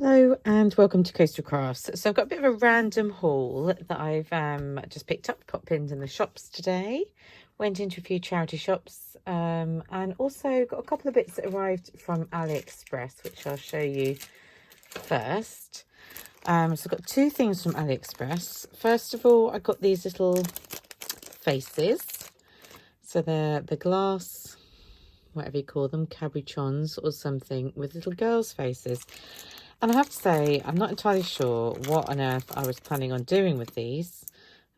Hello and welcome to Coastal Crafts. So I've got a bit of a random haul that I've just picked up, popped in the shops today. Went into a few charity shops and also got a couple of bits that arrived from AliExpress, which I'll show you first. So I've got two things from AliExpress. First of all, I got these little faces. So they're the glass, whatever you call them, cabochons or something, with little girls' faces. And I have to say, I'm not entirely sure what on earth I was planning on doing with these,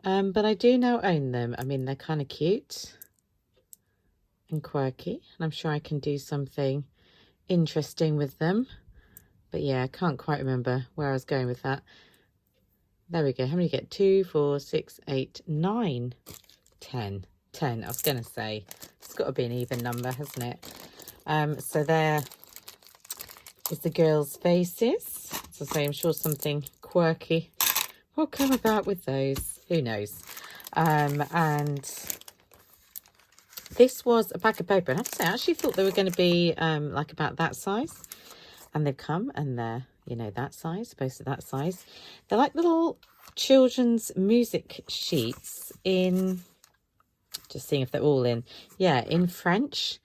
but I do now own them. I mean, they're kind of cute and quirky, and I'm sure I can do something interesting with them. But yeah, I can't quite remember where I was going with that. There we go. How many do you get? 2, 4, 6, 8, 9, 10. 10, I was going to say. It's got to be an even number, hasn't it? So there is the girls' faces. So I'm sure something quirky will come about with those. Who knows? And this was a pack of paper. And I have to say, I actually thought they were going to be like about that size. And they've come and they're, you know, that size, supposed to that size. They're like little children's music sheets in, just seeing if they're all in, yeah, in French.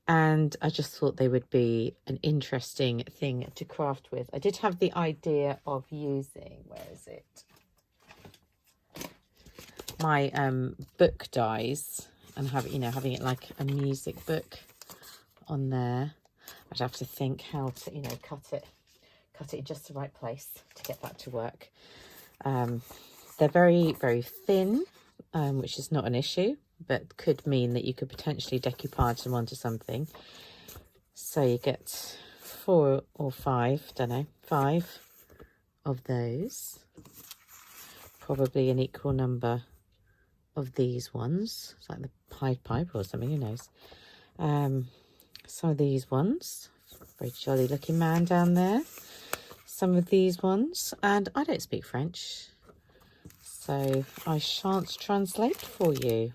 And I just thought they would be an interesting thing to craft with. I did have the idea of using, where is it? My book dies and having it like a music book on there. I'd have to think how to, cut it in just the right place to get that to work. They're very, very thin, which is not an issue, but could mean that you could potentially decoupage them onto something. So you get 4 or 5, don't know, 5 of those. Probably an equal number of these ones. It's like the Pied Piper or something, who knows. Some of these ones. Very jolly looking man down there. Some of these ones. And I don't speak French, so I shan't translate for you.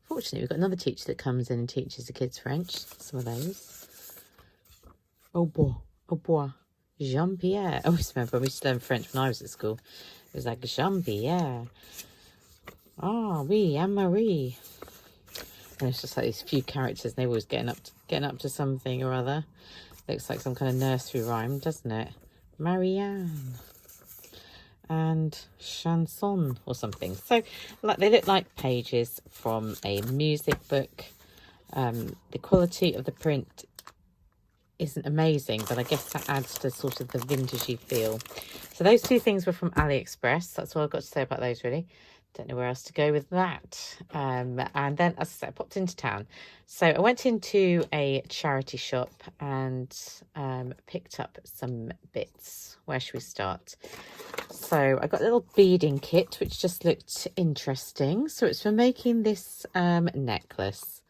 Fortunately, we've got another teacher that comes in and teaches the kids French. Some of those. Au bois, Jean-Pierre. I always remember we used to learn French when I was at school. It was like Jean-Pierre. Ah, oui, Anne-Marie. And it's just like these few characters, and they're always getting up to something or other. Looks like some kind of nursery rhyme, doesn't it? Marianne. And chanson or something. So like they look like pages from a music book. The quality of the print isn't amazing, but I guess that adds to sort of the vintagey feel. So those two things were from AliExpress. That's all I've got to say about those, really. Don't know where else to go with that. And then, as I said, I popped into town. So I went into a charity shop and picked up some bits. Where should we start? So I got a little beading kit, which just looked interesting. So it's for making this necklace.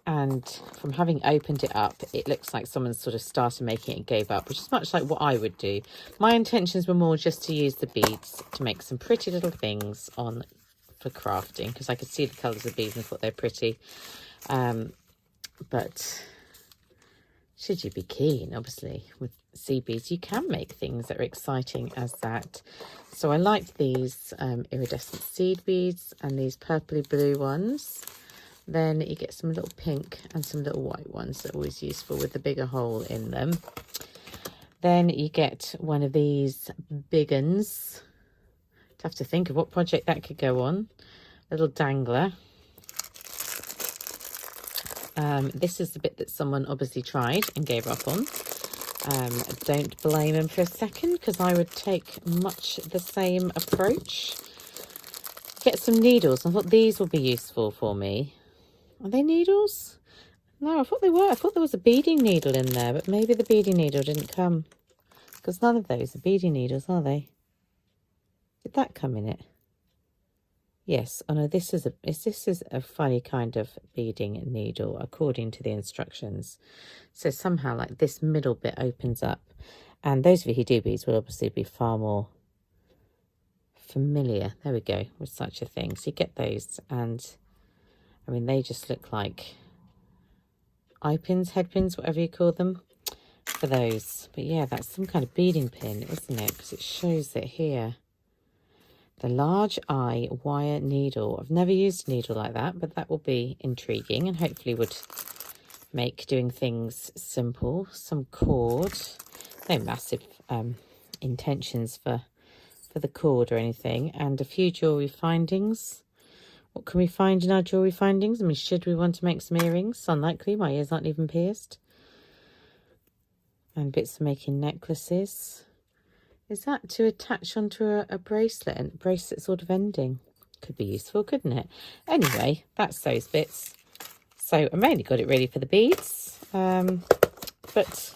And from having opened it up, it looks like someone sort of started making it and gave up, which is much like what I would do. My intentions were more just to use the beads to make some pretty little things on for crafting, because I could see the colours of the beads and thought they're pretty. But should you be keen, obviously, with sea beads, you can make things that are exciting as that. So I liked these iridescent seed beads and these purpley blue ones. Then you get some little pink and some little white ones that are always useful with the bigger hole in them. Then you get one of these big uns. I'd have to think of what project that could go on. Little dangler. This is the bit that someone obviously tried and gave up on. Don't blame them for a second, because I would take much the same approach. Get some needles. I thought these would be useful for me. Are they needles? No, I thought they were. I thought there was a beading needle in there, but maybe the beading needle didn't come. Because none of those are beading needles, are they? Did that come in it? Yes. Oh no, this is a funny kind of beading needle according to the instructions. So somehow like this middle bit opens up. And those of you who do beads will obviously be far more familiar, there we go, with such a thing. So you get those, and I mean, they just look like eye pins, head pins, whatever you call them. for those. But yeah, that's some kind of beading pin, isn't it? Because it shows it here. The large eye wire needle. I've never used a needle like that, but that will be intriguing and hopefully would make doing things simple. Some cord. No massive intentions for the cord or anything. And a few jewellery findings. What can we find in our jewellery findings? I mean, should we want to make some earrings? Unlikely. My ears aren't even pierced. And bits for making necklaces. Is that to attach onto a bracelet, and bracelet sort of ending? Could be useful, couldn't it? Anyway, that's those bits. So I mainly got it ready for the beads. But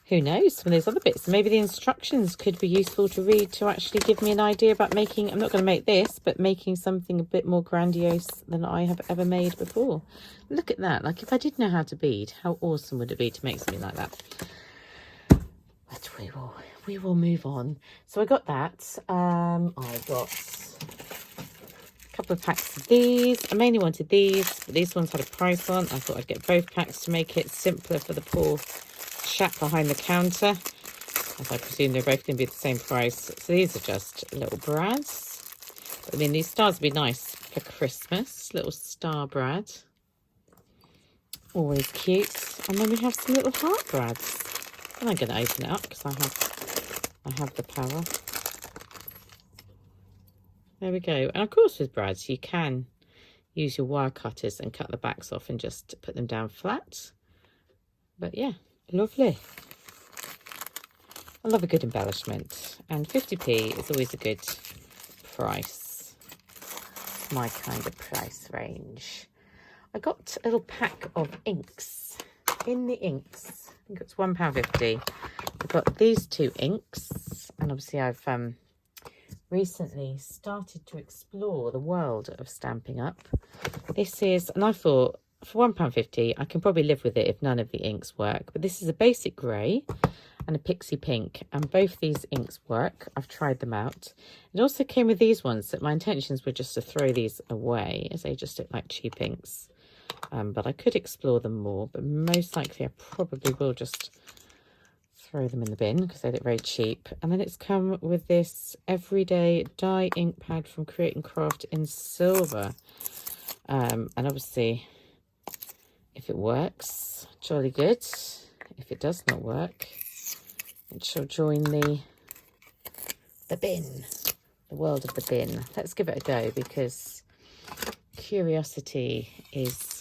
who knows, some of those other bits. Maybe the instructions could be useful to read to actually give me an idea about making, I'm not going to make this, but making something a bit more grandiose than I have ever made before. Look at that. Like, if I did know how to bead, how awesome would it be to make something like that? But we will move on. So I got that. I got a couple of packs of these. I mainly wanted these, but these ones had a price on. I thought I'd get both packs to make it simpler for the poor chap behind the counter, as I presume they're both going to be the same price. So these are just little brads. I mean, these stars would be nice for Christmas. Little star brad. Always cute. And then we have some little heart brads. And I'm going to open it up because I have the power. There we go. And of course with brads you can use your wire cutters and cut the backs off and just put them down flat. But yeah, lovely. I love a good embellishment. And 50p is always a good price. My kind of price range. I got a little pack of inks. In the inks, I think it's £1.50. I've got these two inks, and obviously I've recently started to explore the world of Stampin' Up. This is, and I thought for £1.50 I can probably live with it if none of the inks work, but this is a basic grey and a pixie pink, and both these inks work. I've tried them out. It also came with these ones that my intentions were just to throw these away as they just look like cheap inks. But I could explore them more, but most likely I probably will just throw them in the bin because they look very cheap. And then it's come with this everyday dye ink pad from Create and Craft in silver. And obviously, if it works, jolly good. If it does not work, it shall join the bin, the world of the bin. Let's give it a go because curiosity is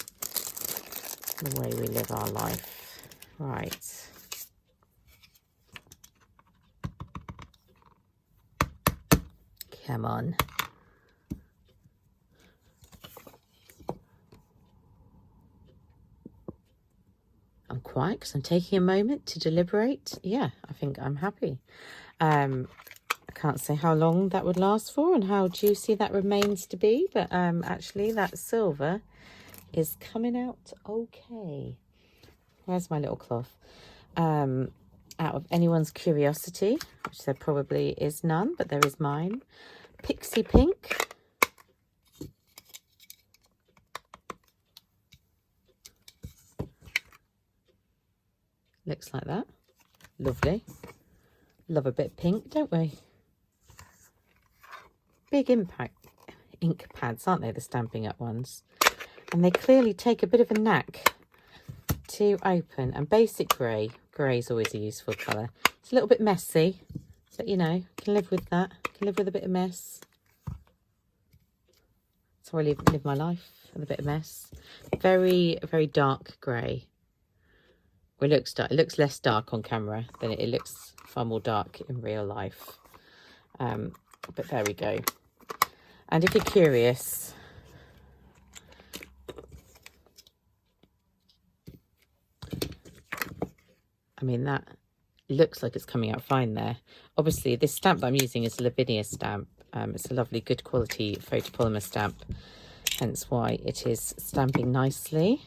the way we live our life. Right. Come on. I'm quiet because I'm taking a moment to deliberate. Yeah, I think I'm happy. I can't say how long that would last for and how juicy that remains to be, but actually that silver is coming out okay. Where's my little cloth? Out of anyone's curiosity, which there probably is none, but there is mine. Pixie pink. Looks like that. Lovely. Love a bit of pink, don't we? Big impact ink pads, aren't they, the Stampin' Up ones? And they clearly take a bit of a knack to open. And basic grey. Grey is always a useful colour. It's a little bit messy, but you know, can live with that. Can live with a bit of mess. That's how I live my life, with a bit of mess. Very, very dark grey. Well, it looks less dark on camera than it looks far more dark in real life. But there we go. And if you're curious, I mean, that looks like it's coming out fine there. Obviously, this stamp that I'm using is a Lavinia stamp. It's a lovely, good quality photopolymer stamp, hence why it is stamping nicely.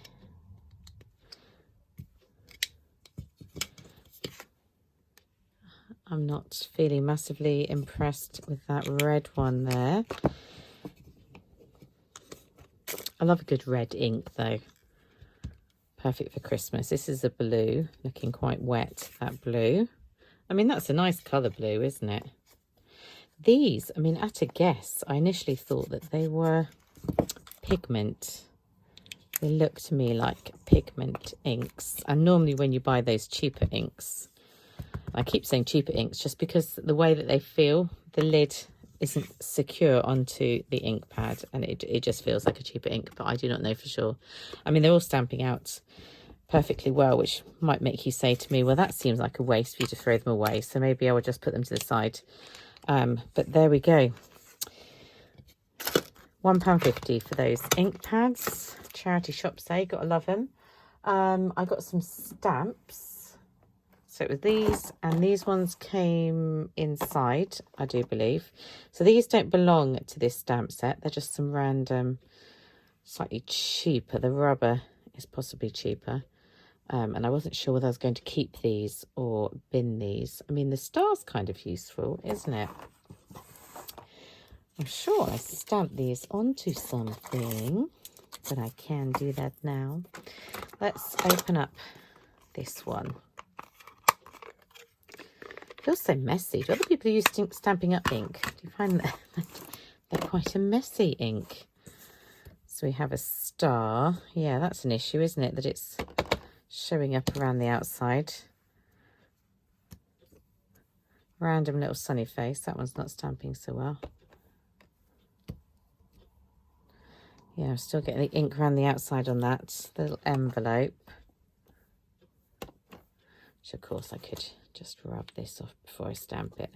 I'm not feeling massively impressed with that red one there. I love a good red ink though, perfect for Christmas. This is a blue, looking quite wet, that blue. I mean, that's a nice colour blue, isn't it? These, I mean, at a guess, I initially thought that they were pigment. They look to me like pigment inks. And normally when you buy those cheaper inks, I keep saying cheaper inks just because the way that they feel, the lid isn't secure onto the ink pad, and it just feels like a cheaper ink, but I do not know for sure. I mean, they're all stamping out perfectly well, which might make you say to me, well, that seems like a waste for you to throw them away, so maybe I will just put them to the side. But there we go. £1.50 for those ink pads. Charity shop say, gotta love them. I got some stamps. So it was these, and these ones came inside, I do believe. So these don't belong to this stamp set. They're just some random, slightly cheaper. The rubber is possibly cheaper. And I wasn't sure whether I was going to keep these or bin these. I mean, the star's kind of useful, isn't it? I'm sure I stamped these onto something, but I can do that now. Let's open up this one. It feels so messy. Do other people use Stampin' Up ink? Do you find that they're quite a messy ink? So we have a star. Yeah, that's an issue, isn't it? That it's showing up around the outside. Random little sunny face. That one's not stamping so well. Yeah, I'm still getting the ink around the outside on that. The little envelope. Which, of course, I could just rub this off before I stamp it.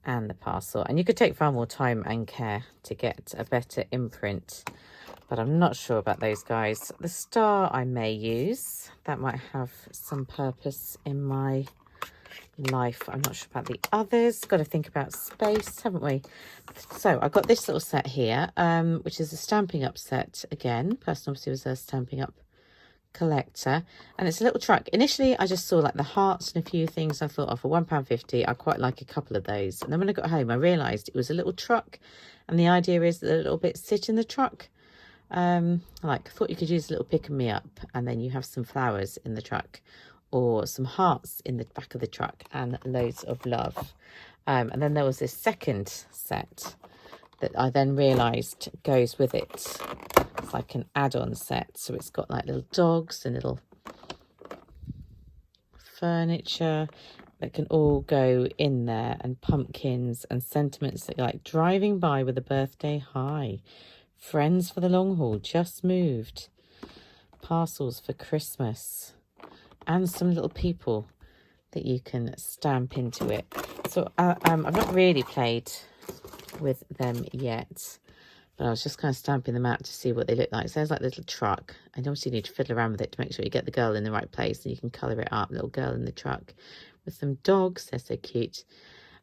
And the parcel. And you could take far more time and care to get a better imprint. But I'm not sure about those guys. The star I may use. That might have some purpose in my life. I'm not sure about the others. Got to think about space, haven't we? So I got this little set here, which is a Stampin' Up set again. Person obviously was a Stampin' Up collector, and it's a little truck. Initially I just saw like the hearts and a few things. I thought, oh, for £1.50 I quite like a couple of those. And then when I got home I realized it was a little truck, and the idea is that a little bit sit in the truck. Like, I thought you could use a little pick me up, and then you have some flowers in the truck, or some hearts in the back of the truck, and loads of love. And then there was this second set that I then realised goes with it. It's like an add-on set. So it's got like little dogs and little furniture that can all go in there, and pumpkins and sentiments that like driving by with a birthday high. Friends for the long haul, just moved. Parcels for Christmas. And some little people that you can stamp into it. So I've not really played with them yet, but I was just kind of stamping them out to see what they look like. So there's like a little truck, and obviously you need to fiddle around with it to make sure you get the girl in the right place, and you can colour it up. Little girl in the truck with some dogs. They're so cute.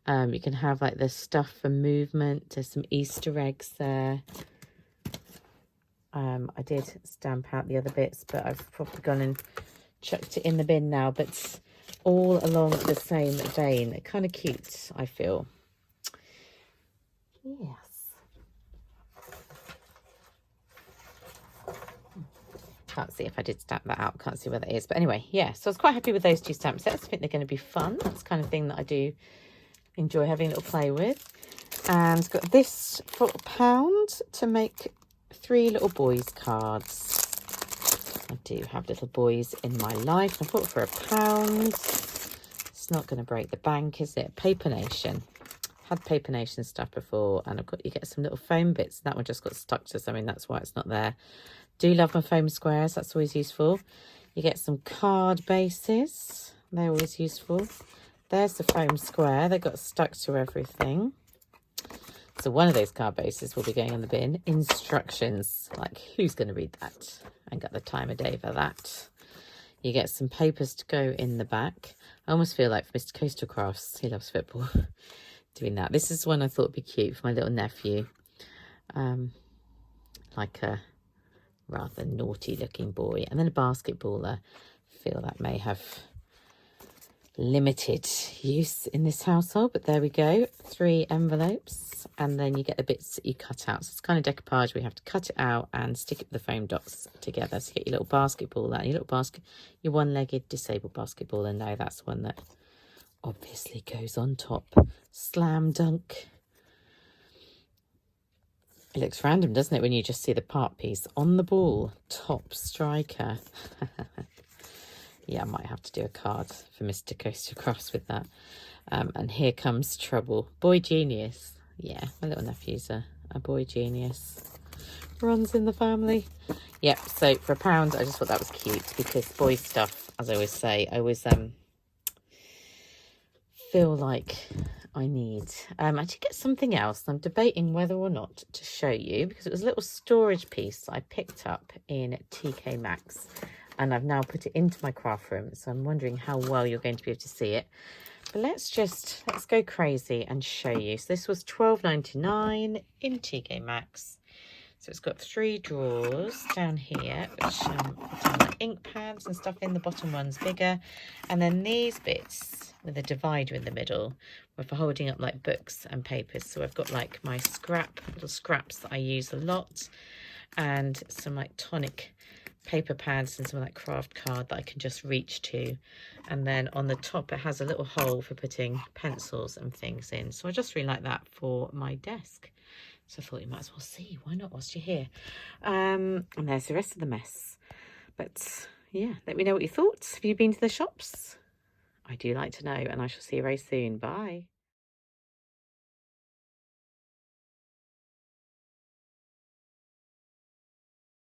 You can have like the stuff for movement. There's some Easter eggs there. I did stamp out the other bits, but I've probably gone and chucked it in the bin now. But all along the same vein, kind of cute, I feel. Yes. Can't see if I did stamp that out. Can't see where that is. But anyway, yeah. So I was quite happy with those two stamp sets. I think they're going to be fun. That's the kind of thing that I do enjoy having a little play with. And got this for £1 to make 3 little boys cards. I do have little boys in my life. I bought for £1. It's not going to break the bank, is it? Paper Nation. Had Paper Nation stuff before, and you get some little foam bits. That one just got stuck to something. That's why it's not there. Do love my foam squares. That's always useful. You get some card bases. They're always useful. There's the foam square. They got stuck to everything. So one of those card bases will be going in the bin. Instructions. Like, who's going to read that? I ain't got the time of day for that. You get some papers to go in the back. I almost feel like for Mr. Coastal Crafts, he loves football, doing that. This is one I thought would be cute for my little nephew. Like a rather naughty looking boy. And then a basketballer. I feel that may have limited use in this household, but there we go. 3 envelopes, and then you get the bits that you cut out. So it's kind of decoupage. We have to cut it out and stick it with the foam dots together. So get your little basketball out, your little basket, your one-legged disabled basketball, and now that's one that obviously goes on top. Slam dunk. It looks random, doesn't it, when you just see the part piece on the ball. Top striker. Yeah, I might have to do a card for Mr. Coast Across with that. And here comes trouble. Boy genius. Yeah, my little nephew's a boy genius. Runs in the family. Yep, so for £1, I just thought that was cute because boy stuff, as I always say, I always feel like I need. I did get something else. I'm debating whether or not to show you because it was a little storage piece that I picked up in TK Maxx. And I've now put it into my craft room, so I'm wondering how well you're going to be able to see it. But let's go crazy and show you. So this was £12.99 in TK Maxx. So it's got 3 drawers down here, which put like ink pads and stuff in. The bottom one's bigger. And then these bits with a divider in the middle were for holding up like books and papers. So I've got like my little scraps that I use a lot, and some like tonic paper pads and some like craft card that I can just reach to. And then on the top it has a little hole for putting pencils and things in. So I just really like that for my desk. So I thought you might as well see. Why not whilst you're here? And there's the rest of the mess. But yeah, let me know what you thought. Have you been to the shops? I do like to know, and I shall see you very soon. Bye.